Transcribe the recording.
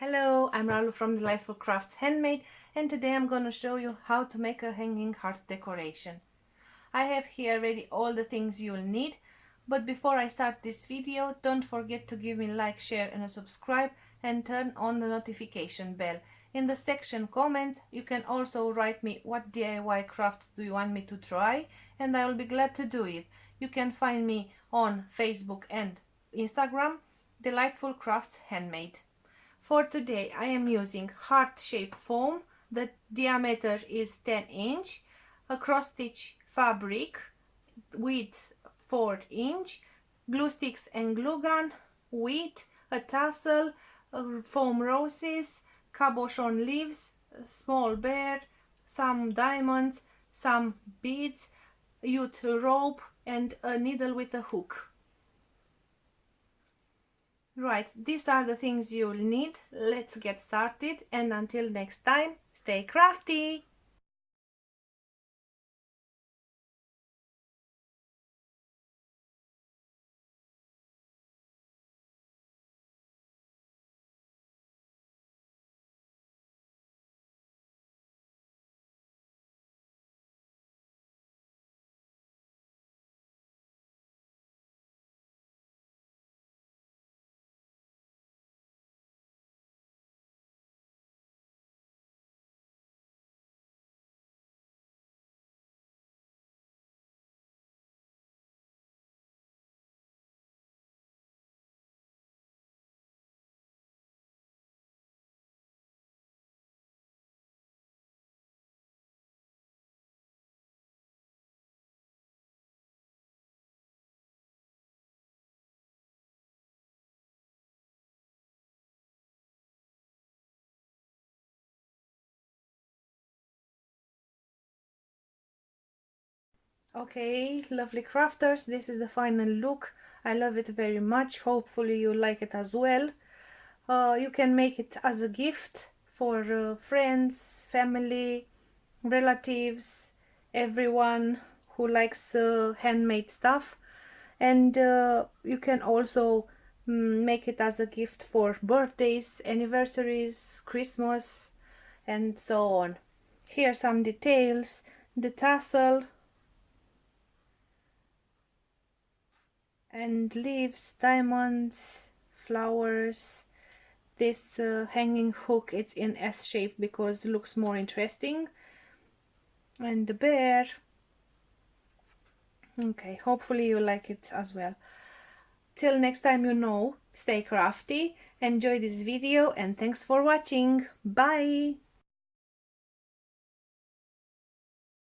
Hello, I'm Ralu from Delightful Crafts Handmade, and today I'm going to show you how to make a hanging heart decoration. I have here ready all the things you'll need, but before I start this video, don't forget to give me a like, share and a subscribe and turn on the notification bell. In the section comments, you can also write me what DIY crafts do you want me to try, and I will be glad to do it. You can find me on Facebook and Instagram, Delightful Crafts Handmade. For today I am using heart-shaped foam. The diameter is 10 inch, a cross-stitch fabric, width 4 inch, glue sticks and glue gun, wheat, a tassel, foam roses, cabochon leaves, a small bear, some diamonds, some beads, jute rope and a needle with a hook. Right, these are the things you'll need. Let's get started, and until next time, stay crafty! Okay, lovely crafters, this is the final look. I love it very much. Hopefully you like it as well. You can make it as a gift for friends, family, relatives, everyone who likes handmade stuff. And you can also make it as a gift for birthdays, anniversaries, Christmas and so on. Here are some details: the tassel and leaves, diamonds, flowers. This hanging hook, it's in S shape because it looks more interesting, and the bear. Okay, hopefully you like it as well. Till next time, stay crafty, enjoy this video and thanks for watching. Bye!